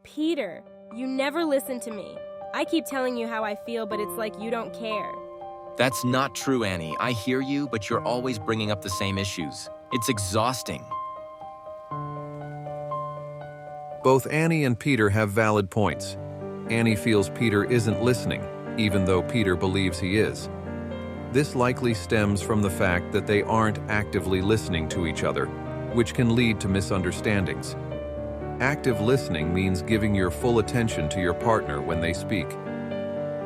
Peter, you never listen to me. I keep telling you how I feel, but it's like you don't care. That's not true, Annie. I hear you, but you're always bringing up the same issues. It's exhausting. Both Annie and Peter have valid points. Annie feels Peter isn't listening, even though Peter believes he is. This likely stems from the fact that they aren't actively listening to each other, which can lead to misunderstandings. Active listening means giving your full attention to your partner when they speak.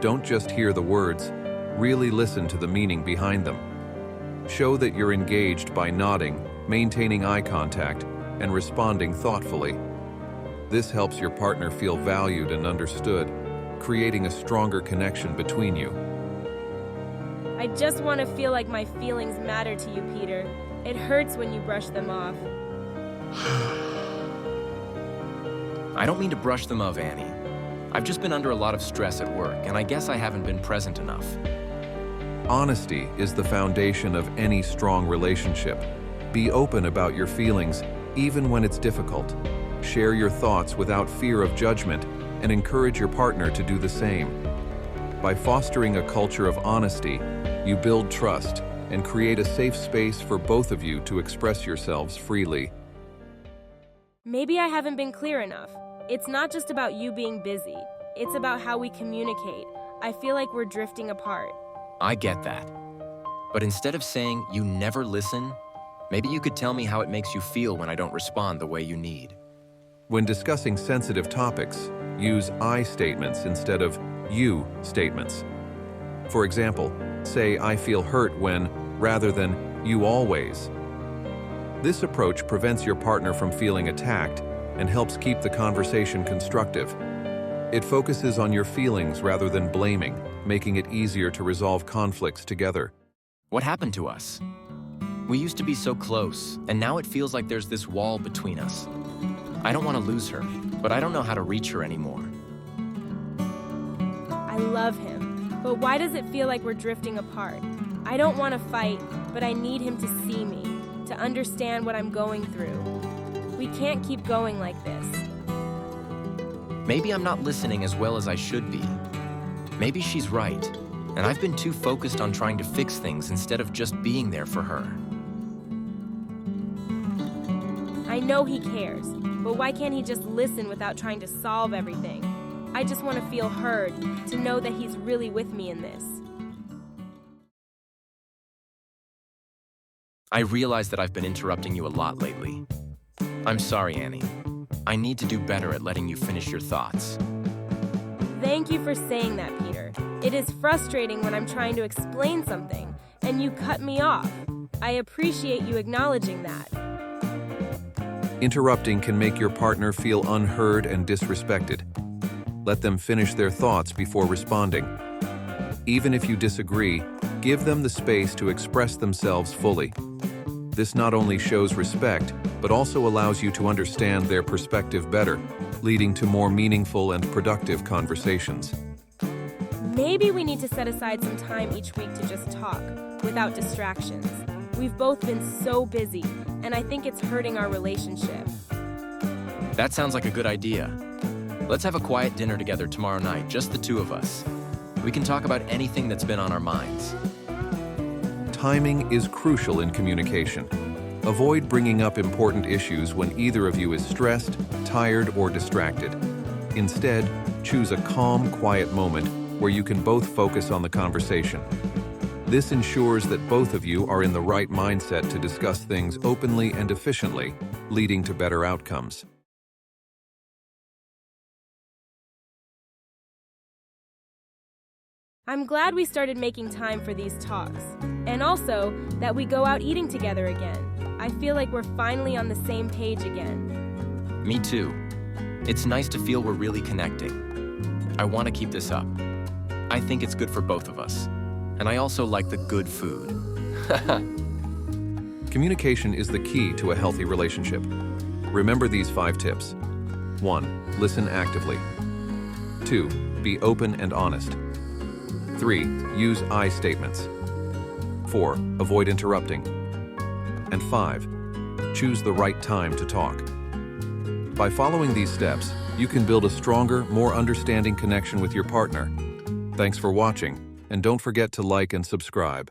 Don't just hear the words, really listen to the meaning behind them. Show that you're engaged by nodding, maintaining eye contact, and responding thoughtfully. This helps your partner feel valued and understood, creating a stronger connection between you. I just want to feel like my feelings matter to you, Peter. It hurts when you brush them off. I don't mean to brush them off, Annie. I've just been under a lot of stress at work, and I guess I haven't been present enough. Honesty is the foundation of any strong relationship. Be open about your feelings, even when it's difficult. Share your thoughts without fear of judgment, and encourage your partner to do the same. By fostering a culture of honesty, you build trust and create a safe space for both of you to express yourselves freely. Maybe I haven't been clear enough. It's not just about you being busy. It's about how we communicate. I feel like we're drifting apart. I get that. But instead of saying you never listen, maybe you could tell me how it makes you feel when I don't respond the way you need. When discussing sensitive topics, use I statements instead of you statements. For example, say I feel hurt when, rather than you always. This approach prevents your partner from feeling attacked and helps keep the conversation constructive. It focuses on your feelings rather than blaming, making it easier to resolve conflicts together. What happened to us? We used to be so close, and now it feels like there's this wall between us. I don't want to lose her, but I don't know how to reach her anymore. I love him, but why does it feel like we're drifting apart? I don't want to fight, but I need him to see me, to understand what I'm going through. We can't keep going like this. Maybe I'm not listening as well as I should be. Maybe she's right, and I've been too focused on trying to fix things instead of just being there for her. I know he cares, but why can't he just listen without trying to solve everything? I just want to feel heard, to know that he's really with me in this. I realize that I've been interrupting you a lot lately. I'm sorry, Annie. I need to do better at letting you finish your thoughts. Thank you for saying that, Peter. It is frustrating when I'm trying to explain something, and you cut me off. I appreciate you acknowledging that. Interrupting can make your partner feel unheard and disrespected. Let them finish their thoughts before responding. Even if you disagree, give them the space to express themselves fully. This not only shows respect, but also allows you to understand their perspective better, leading to more meaningful and productive conversations. Maybe we need to set aside some time each week to just talk, without distractions. We've both been so busy, and I think it's hurting our relationship. That sounds like a good idea. Let's have a quiet dinner together tomorrow night, just the two of us. We can talk about anything that's been on our minds. Timing is crucial in communication. Avoid bringing up important issues when either of you is stressed, tired, or distracted. Instead, choose a calm, quiet moment where you can both focus on the conversation. This ensures that both of you are in the right mindset to discuss things openly and efficiently, leading to better outcomes. I'm glad we started making time for these talks, and also that we go out eating together again. I feel like we're finally on the same page again. Me too. It's nice to feel we're really connecting. I want to keep this up. I think it's good for both of us. And I also like the good food. Communication is the key to a healthy relationship. Remember these 5 tips. 1. Listen actively. 2. Be open and honest. 3. Use I statements. 4. Avoid interrupting. And 5. Choose the right time to talk. By following these steps, you can build a stronger, more understanding connection with your partner. Thanks for watching, and don't forget to like and subscribe.